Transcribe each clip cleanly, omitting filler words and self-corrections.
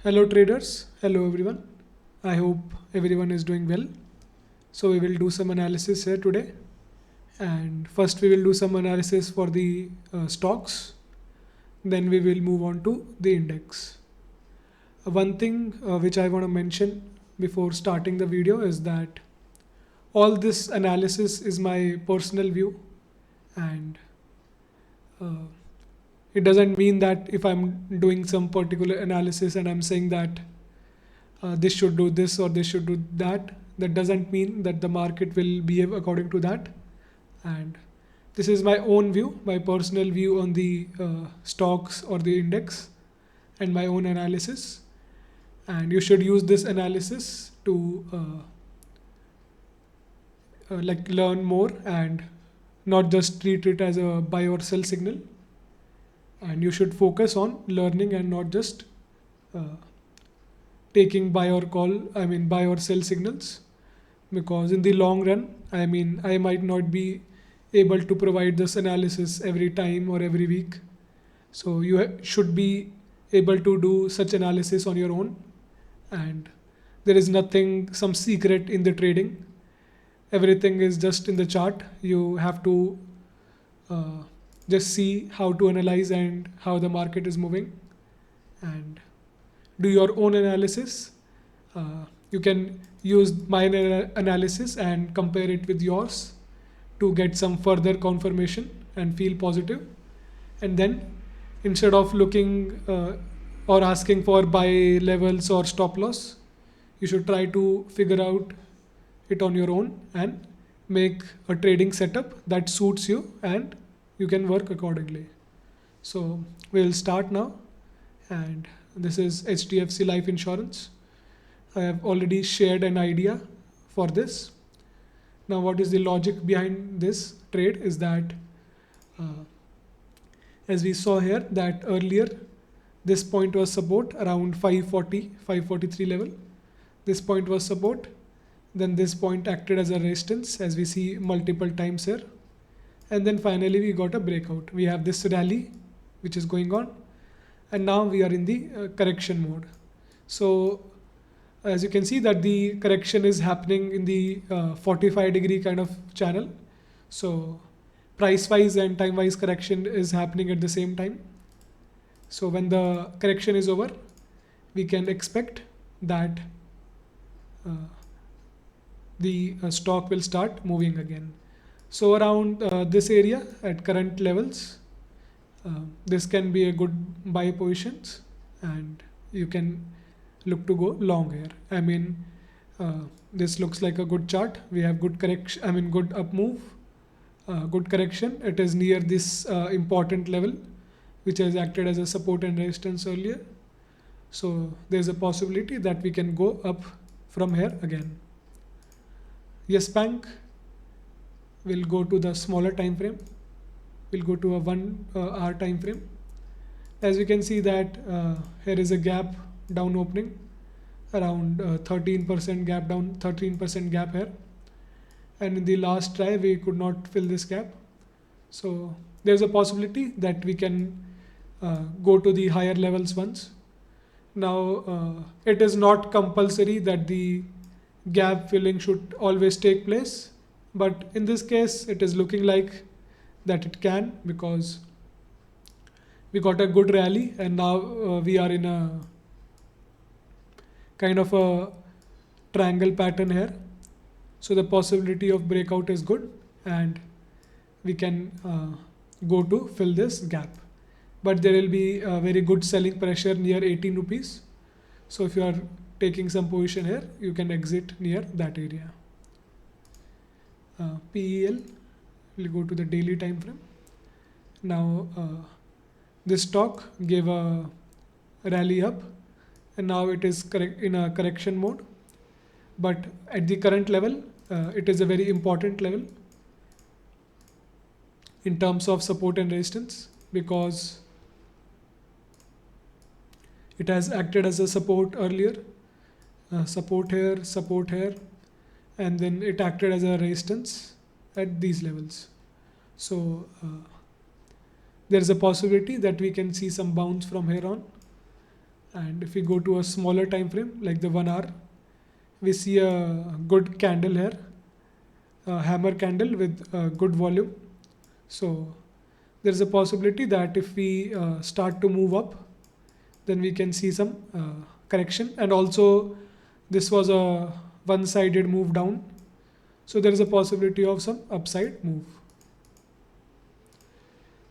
Hello traders, hello everyone. I hope everyone is doing well. So we will do some analysis here today. And first we will do some analysis for the stocks. Then we will move on to the index. One thing which I want to mention before starting the video is that all this analysis is my personal view, and uh, it doesn't mean that if I'm doing some particular analysis and I'm saying that this should do this or this should do that, that doesn't mean that the market will behave according to that. And this is my own view, my personal view on the stocks or the index, and my own analysis. And you should use this analysis to like learn more and not just treat it as a buy or sell signal. And you should focus on learning and not just uh, taking buy or sell signals, because in the long run, I might not be able to provide this analysis every time or every week. So you should be able to do such analysis on your own, and there is nothing some secret in the trading. Everything is just in the chart. You have to uh, just see how to analyze and how the market is moving, and do your own analysis. You can use my analysis and compare it with yours to get some further confirmation and feel positive. And then instead of looking or asking for buy levels or stop loss, you should try to figure out it on your own and make a trading setup that suits you, and you can work accordingly. So we'll start now. And this is HDFC Life Insurance. I have already shared an idea for this. Now, what is the logic behind this trade is that, uh, as we saw here, that earlier this point was support around 540, 543 level. This point was support. Then this point acted as a resistance, as we see multiple times here. And then finally we got a breakout. We have this rally which is going on, and now we are in the correction mode. So as you can see that the correction is happening in the 45-degree kind of channel. So price wise and time wise correction is happening at the same time. So when the correction is over, we can expect that uh, the stock will start moving again. So around this area at current levels, this can be a good buy positions, and you can look to go long here. This looks like a good chart. We have good correction, good up move, good correction. It is near this important level which has acted as a support and resistance earlier. So there's a possibility that we can go up from here again. Yes Bank will go to the smaller time frame. We'll go to a 1 hour time frame. As you can see that here is a gap down opening around 13% gap down, 13% gap here, and in the last try we could not fill this gap. So there's a possibility that we can go to the higher levels once. Now it is not compulsory that the gap filling should always take place, but in this case it is looking like that it can, because we got a good rally, and now we are in a kind of a triangle pattern here. So the possibility of breakout is good, and we can go to fill this gap. But there will be a very good selling pressure near 18 rupees. So if you are taking some position here, you can exit near that area. PEL will go to the daily time frame. Now this stock gave a rally up, and now it is correct in a correction mode. But at the current level, it is a very important level in terms of support and resistance, because it has acted as a support earlier, support here, and then it acted as a resistance at these levels. So there is a possibility that we can see some bounce from here on, And if we go to a smaller time frame like the 1 hour, we see a good candle here, a hammer candle with good volume. So there's a possibility that if we start to move up, then we can see some correction. And also this was a one-sided move down, so there is a possibility of some upside move.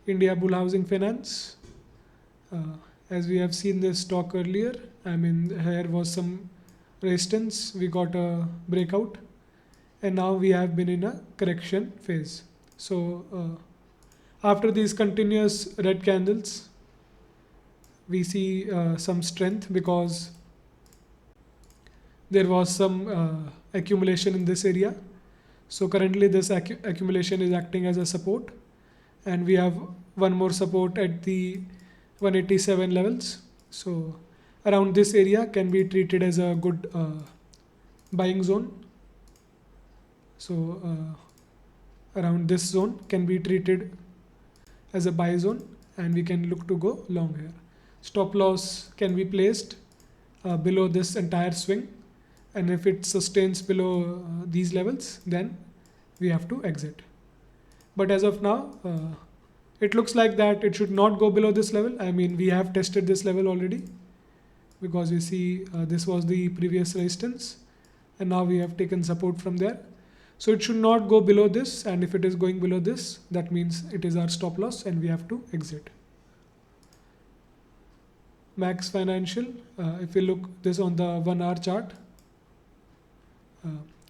India Bull Housing Finance, as we have seen this stock earlier, I mean here was some resistance, we got a breakout, and now we have been in a correction phase. So after these continuous red candles, we see some strength because there was some accumulation in this area. So currently this accumulation is acting as a support, and we have one more support at the 187 levels. So around this area can be treated as a good buying zone. So around this zone can be treated as a buy zone, and we can look to go long here. Stop loss can be placed below this entire swing, and if it sustains below these levels, then we have to exit. But as of now, it looks like that it should not go below this level. I mean, we have tested this level already, because you see this was the previous resistance, and now we have taken support from there. So it should not go below this, and if it is going below this, that means it is our stop loss and we have to exit. Max Financial, if we look this on the 1 hour chart,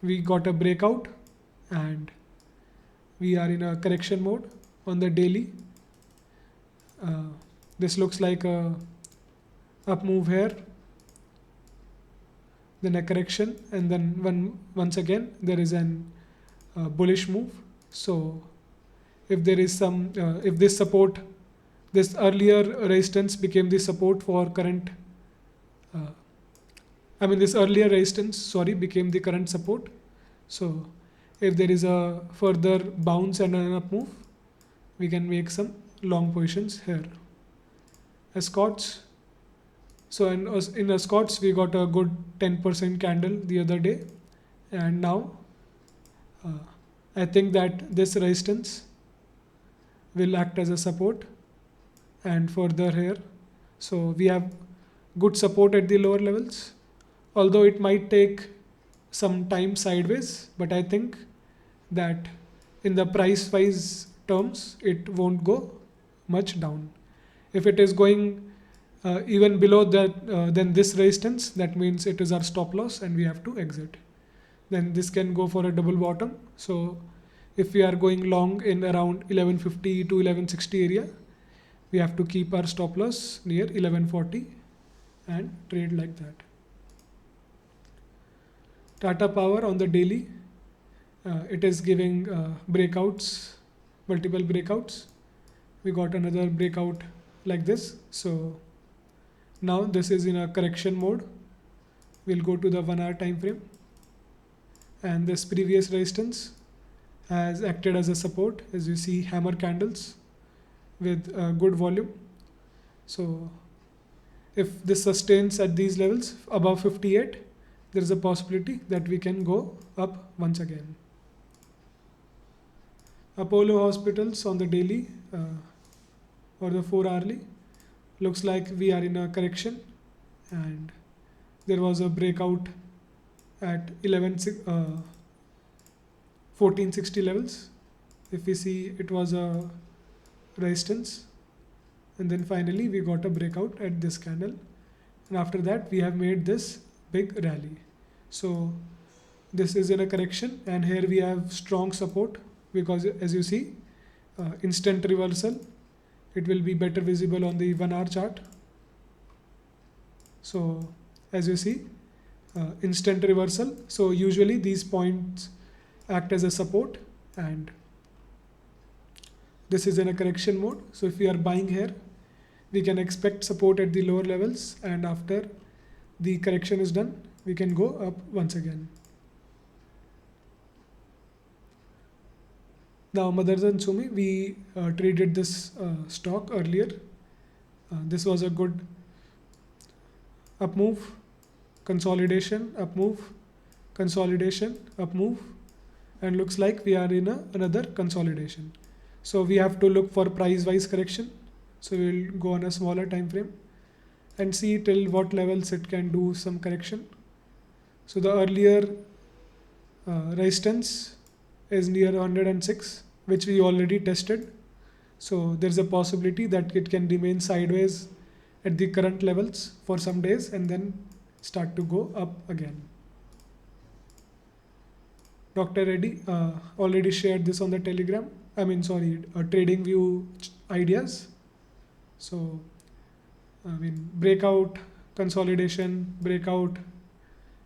we got a breakout and we are in a correction mode. On the daily, this looks like a up move here, then a correction, and then once again there is an bullish move. So if there is some if this support, this earlier resistance became the support for current this earlier resistance, sorry, became the current support. So if there is a further bounce and an up move, we can make some long positions here. Escorts, so in Escorts we got a good 10% candle the other day, and now I think that this resistance will act as a support and further here. So we have good support at the lower levels, although it might take some time sideways, but I think that in the price wise terms it won't go much down. If it is going even below that then this resistance, that means it is our stop loss and we have to exit. Then this can go for a double bottom. So if we are going long in around 1150 to 1160 area, we have to keep our stop loss near 1140 and trade like that. Tata Power on the daily, it is giving breakouts, multiple breakouts. We got another breakout like this. So now this is in a correction mode. We'll go to the 1 hour time frame, and this previous resistance has acted as a support, as you see hammer candles with good volume. So if this sustains at these levels above 58, there is a possibility that we can go up once again. Apollo Hospitals on the daily or the 4 hourly, looks like we are in a correction, and there was a breakout at 1460 levels. If we see, it was a resistance, and then finally we got a breakout at this candle, and after that we have made this big rally. So this is in a correction, and here we have strong support, because as you see instant reversal, it will be better visible on the 1 hour chart. So as you see instant reversal, so usually these points act as a support, and this is in a correction mode. So if we are buying here, we can expect support at the lower levels, and after the correction is done, we can go up once again. Now Motherson Sumi, we traded this stock earlier. This was a good up move, consolidation, up move, consolidation, up move, and looks like we are in another consolidation. So we have to look for price wise correction. So we'll go on a smaller time frame and see till what levels it can do some correction. So the earlier resistance is near 106, which we already tested. So there's a possibility that it can remain sideways at the current levels for some days and then start to go up again. Dr. Reddy already shared this on the Telegram. Trading view ideas. So, breakout, consolidation, breakout,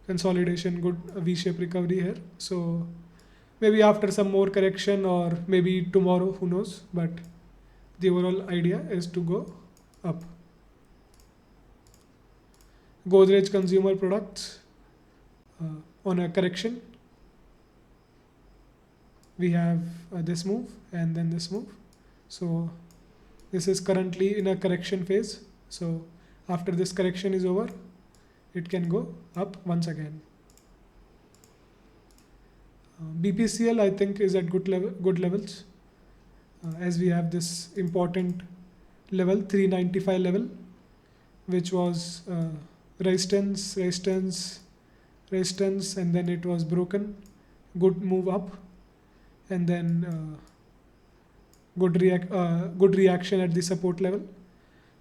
consolidation, good V-shaped recovery here. So maybe after some more correction or maybe tomorrow, who knows, but the overall idea is to go up. Godrej Consumer Products on a correction. We have this move and then this move. So this is currently in a correction phase. So after this correction is over, it can go up once again. BPCL I think is at good levels, as we have this important level 395 level, which was resistance, and then it was broken. Good move up, and then good reaction at the support level.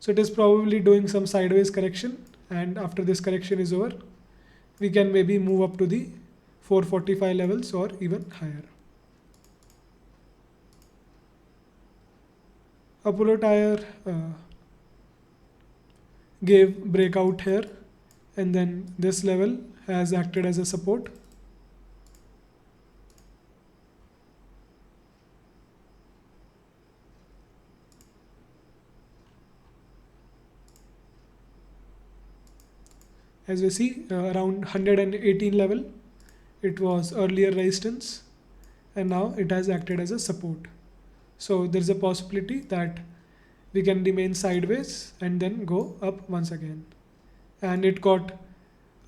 So it is probably doing some sideways correction, and after this correction is over, we can maybe move up to the 445 levels or even higher. Apollo Tyre gave breakout here, and then this level has acted as a support. As we see, around 118 level, it was earlier resistance, and now it has acted as a support. So there is a possibility that we can remain sideways and then go up once again. And it got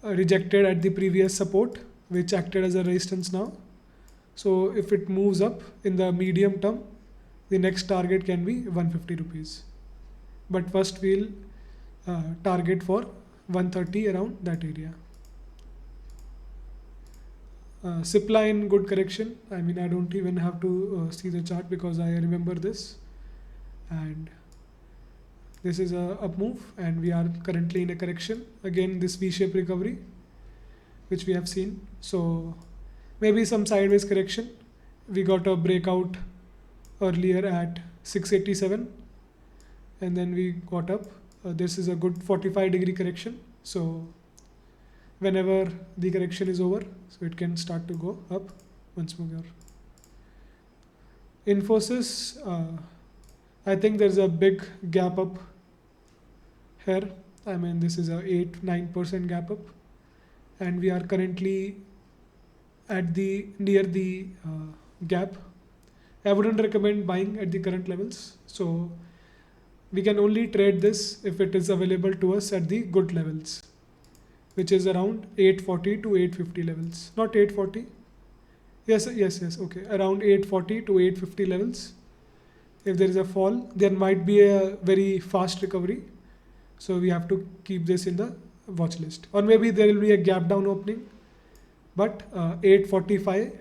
rejected at the previous support, which acted as a resistance now. So if it moves up in the medium term, the next target can be 150 rupees. But first we'll target for 130 around that area. Cipla in good correction. I don't even have to see the chart because I remember this. And this is a up move, and we are currently in a correction. Again, this V-shaped recovery, which we have seen. So maybe some sideways correction. We got a breakout earlier at 687, and then we got up. This is a good 45-degree correction. So whenever the correction is over, so it can start to go up once more. Infosys, I think there's a big gap up here. This is a 8-9% gap up, and we are currently at the near the gap. I wouldn't recommend buying at the current levels. So we can only trade this if it is available to us at the good levels, which is around 840 to 850 levels. Not 840. Yes. Okay. Around 840 to 850 levels. If there is a fall, there might be a very fast recovery. So we have to keep this in the watch list. Or maybe there will be a gap down opening. But 845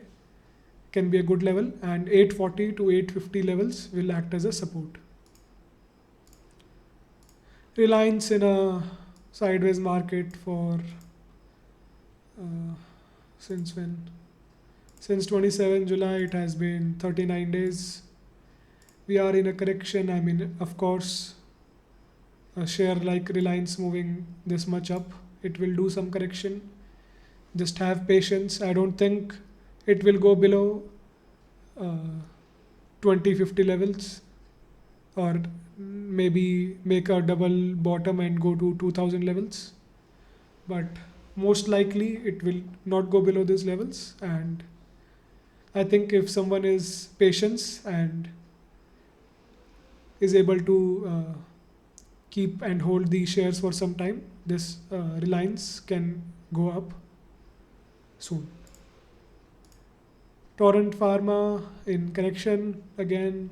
can be a good level, and 840 to 850 levels will act as a support. Reliance in a sideways market for since when? Since 27 July, it has been 39 days. We are in a correction. Of course, a share like Reliance moving this much up, it will do some correction. Just have patience. I don't think it will go below 2050 levels, or maybe make a double bottom and go to 2000 levels. But most likely it will not go below these levels, and I think if someone is patient and is able to keep and hold these shares for some time, this Reliance can go up soon. Torrent Pharma in correction again,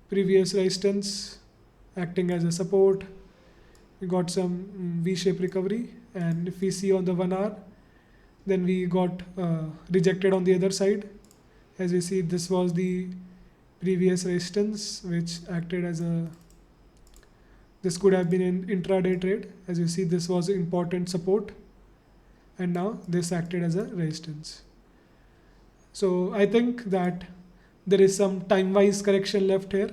previous resistance acting as a support. We got some V-shaped recovery, and if we see on the 1 hour, then we got rejected on the other side. As we see, this was the previous resistance which acted as a, this could have been an intraday trade. As you see, this was important support, and now this acted as a resistance. So I think that there is some time-wise correction left here.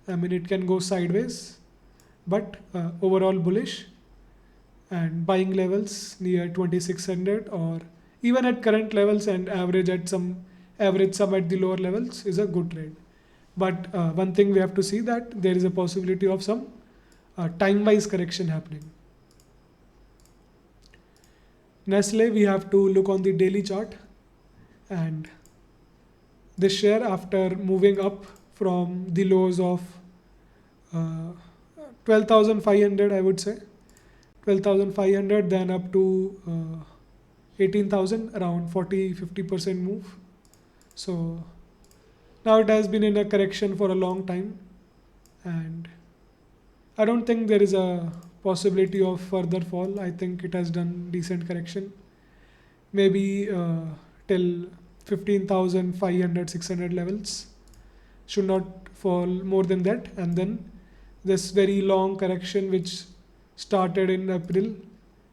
I mean, it can go sideways, but overall bullish, and buying levels near 2600 or even at current levels and average some at the lower levels is a good trade. But one thing we have to see that there is a possibility of some time-wise correction happening. Nestle, we have to look on the daily chart, and this share, after moving up from the lows of 12,500, I would say 12,500, then up to 18,000, around 40-50% move. So now it has been in a correction for a long time, and I don't think there is a possibility of further fall. I think it has done decent correction, maybe till 15,500, 600 levels, should not fall more than that. And then this very long correction which started in April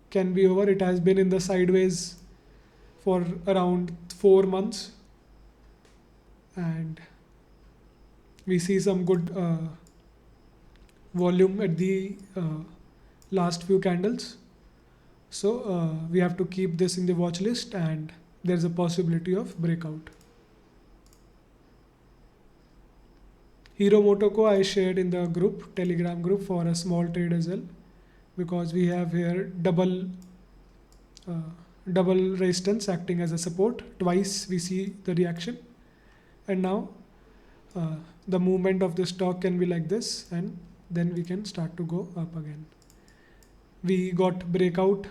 can be over. It has been in the sideways for around 4 months, and we see some good volume at the last few candles. So we have to keep this in the watch list, and there's a possibility of breakout. Hero Motoko I shared in the group, Telegram group, for a small trade as well, because we have here double resistance acting as a support. Twice we see the reaction, and now the movement of the stock can be like this, and then we can start to go up again. We got breakout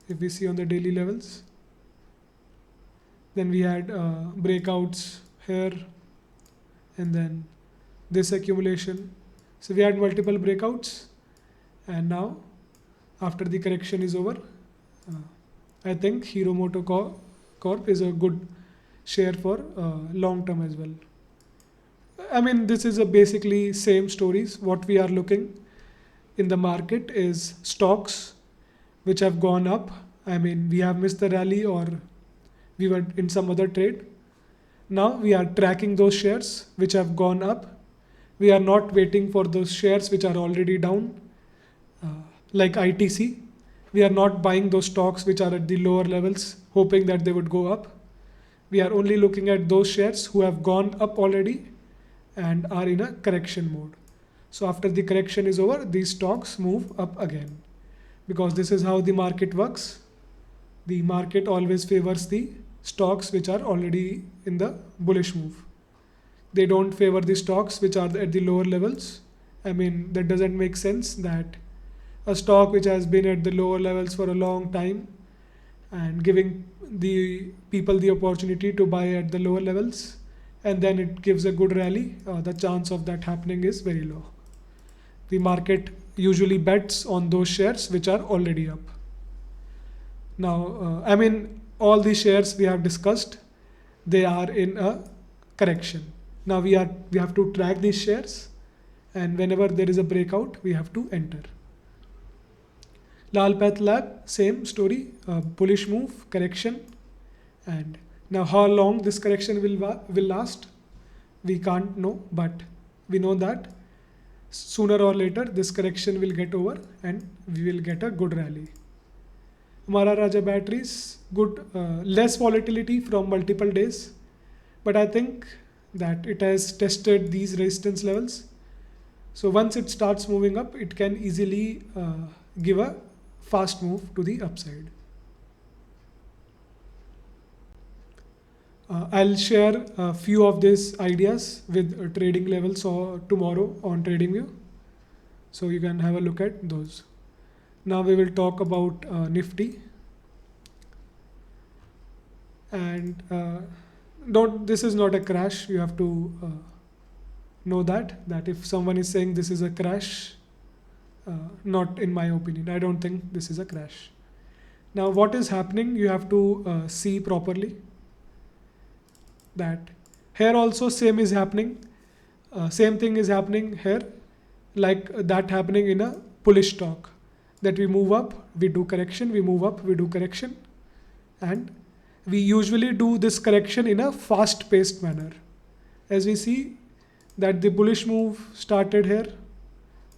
if we see on the daily levels. Then we had breakouts here, and then this accumulation. So we had multiple breakouts, and now after the correction is over, I think Hero Corp is a good share for long term as well. I mean, this is a basically same stories. What we are looking in the market is stocks which have gone up. I mean, we have missed the rally, or we were in some other trade. Now we are tracking those shares which have gone up. We are not waiting for those shares which are already down, like ITC. We are not buying those stocks which are at the lower levels, hoping that they would go up. We are only looking at those shares who have gone up already and are in a correction mode. So after the correction is over, these stocks move up again, because this is how the market works. The market always favors the stocks which are already in the bullish move. They don't favor the stocks which are at the lower levels. I mean, that doesn't make sense that a stock which has been at the lower levels for a long time and giving the people the opportunity to buy at the lower levels, and then it gives a good rally, the chance of that happening is very low. The market usually bets on those shares which are already up. Now, I mean, all the shares we have discussed, they are in a correction. Now we have to track these shares, and whenever there is a breakout, we have to enter. Lal PathLab, same story, bullish move, correction, and now how long this correction will last, we can't know, but we know that sooner or later this correction will get over and we will get a good rally. Amara Raja batteries, good, less volatility from multiple days, but I think that it has tested these resistance levels. So once it starts moving up, it can easily give a fast move to the upside. I'll share a few of these ideas with trading levels or tomorrow on TradingView, so you can have a look at those. Now we will talk about Nifty. And don't, this is not a crash. You have to know that if someone is saying this is a crash, not in my opinion. I don't think this is a crash. Now what is happening, you have to see properly that here also same is happening. Same thing is happening here, like that happening in a bullish stock, that we move up, we do correction, we move up, we do correction, and we usually do this correction in a fast paced manner. As we see that the bullish move started here.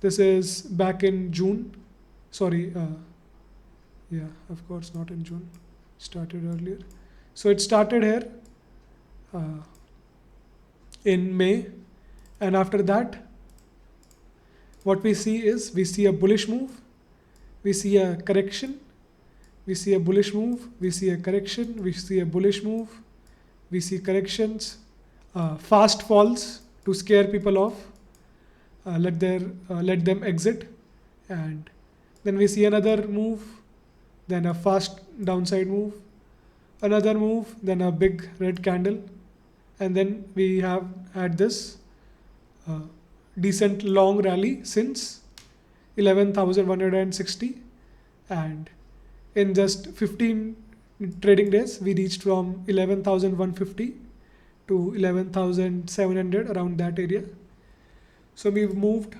This is back in June. Sorry, yeah, of course not in June, started earlier. So it started here in May, and after that what we see is, we see a bullish move, we see a correction, we see a bullish move, we see a correction, we see a bullish move, we see corrections, fast falls to scare people off, let them exit, and then we see another move, then a fast downside move, another move, then a big red candle, and then we have had this decent long rally since 11,160, and in just 15 trading days we reached from 11,150 to 11,700, around that area. So we've moved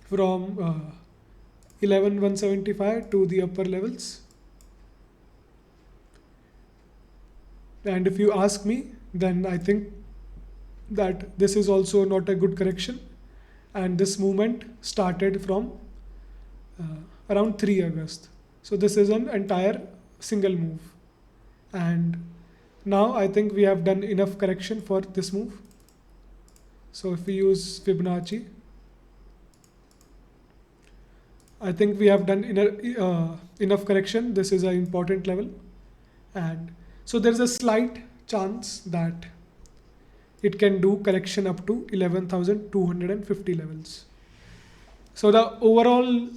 from 11,175 to the upper levels. And if you ask me, then I think that this is also not a good correction, and this movement started from around 3 August. So this is an entire single move, and now I think we have done enough correction for this move. So if we use Fibonacci, I think we have done enough correction. This is an important level, and so there is a slight chance that it can do correction up to 11,250 levels. So the overall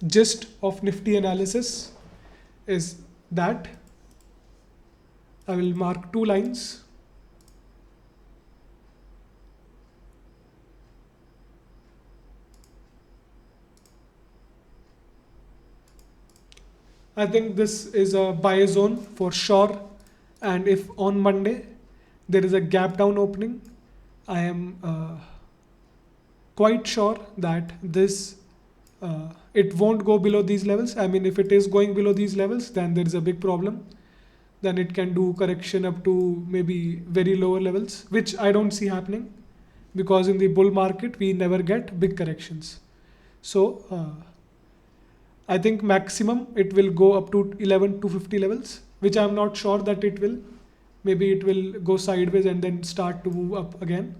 gist of Nifty analysis is that I will mark 2 lines. I think this is a buy zone for sure, and if on Monday there is a gap down opening, I am quite sure that this it won't go below these levels. I mean, if it is going below these levels, then there is a big problem. Then it can do correction up to maybe very lower levels, which I don't see happening, because in the bull market we never get big corrections. So I think maximum it will go up to 11,250 levels, which I'm not sure that it will. Maybe it will go sideways and then start to move up again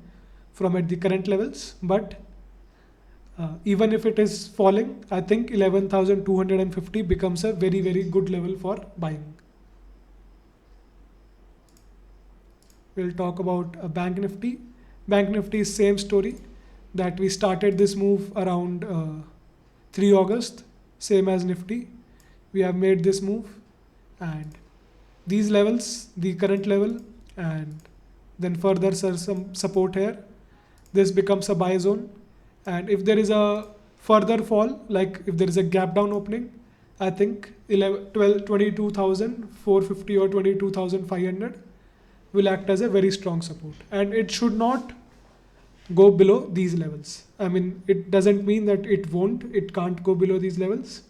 from at the current levels. But even if it is falling, I think 11,250 becomes a very, very good level for buying. We'll talk about Bank Nifty. Bank Nifty is same story, that we started this move around 3 August, same as Nifty. We have made this move, and these levels, the current level, and then further some support here. This becomes a buy zone, and if there is a further fall, like if there is a gap down opening, I think 22,450 or 22,500 will act as a very strong support, and it should not go below these levels. I mean, it doesn't mean that it can't go below these levels,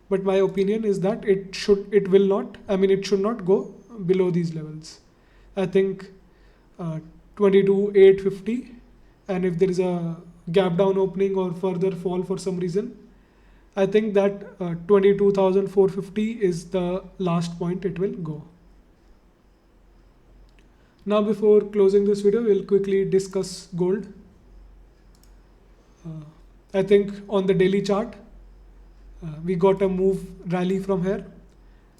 but my opinion is that it should not go below these levels. I think 22,850, and if there is a gap down opening or further fall for some reason, I think that 22,450 is the last point it will go. Now, before closing this video, we'll quickly discuss gold. I think on the daily chart, we got a move rally from here,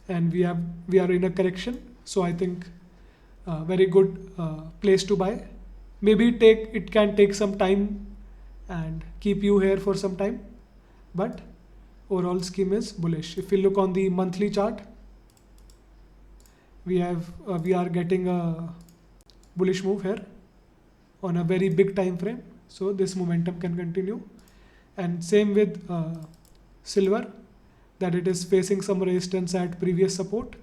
and we are in a correction. So I think very good place to buy. Maybe it can take some time and keep you here for some time, but overall scheme is bullish. If we look on the monthly chart, we are getting a bullish move here on a very big time frame. So this momentum can continue, and same with silver, that it is facing some resistance at previous support,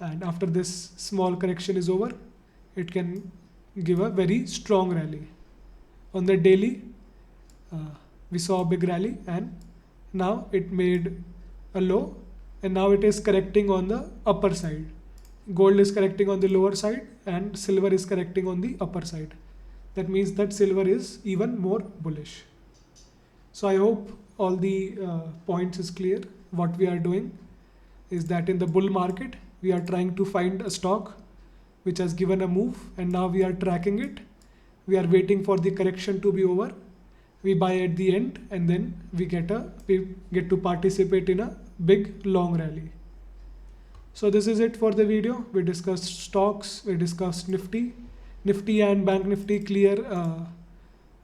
and after this small correction is over, it can give a very strong rally. On the daily, we saw a big rally, and now it made a low, and now it is correcting on the upper side. Gold is correcting on the lower side and silver is correcting on the upper side. That means that silver is even more bullish. So I hope all the points is clear. What we are doing is that in the bull market, we are trying to find a stock which has given a move, and now we are tracking it. We are waiting for the correction to be over. We buy at the end, and then we get to participate in a big long rally. So this is it for the video. We discussed stocks, we discussed Nifty and Bank Nifty.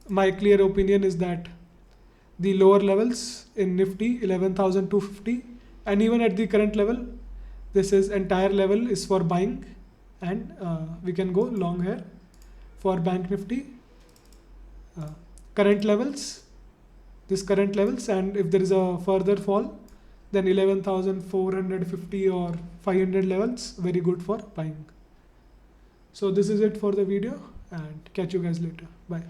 My clear opinion is that the lower levels in Nifty 11,250, and even at the current level, this is entire level is for buying, and we can go long here for Bank Nifty. Current levels, and if there is a further fall, then 11,450 or 500 levels, very good for buying. So this is it for the video, and catch you guys later. Bye.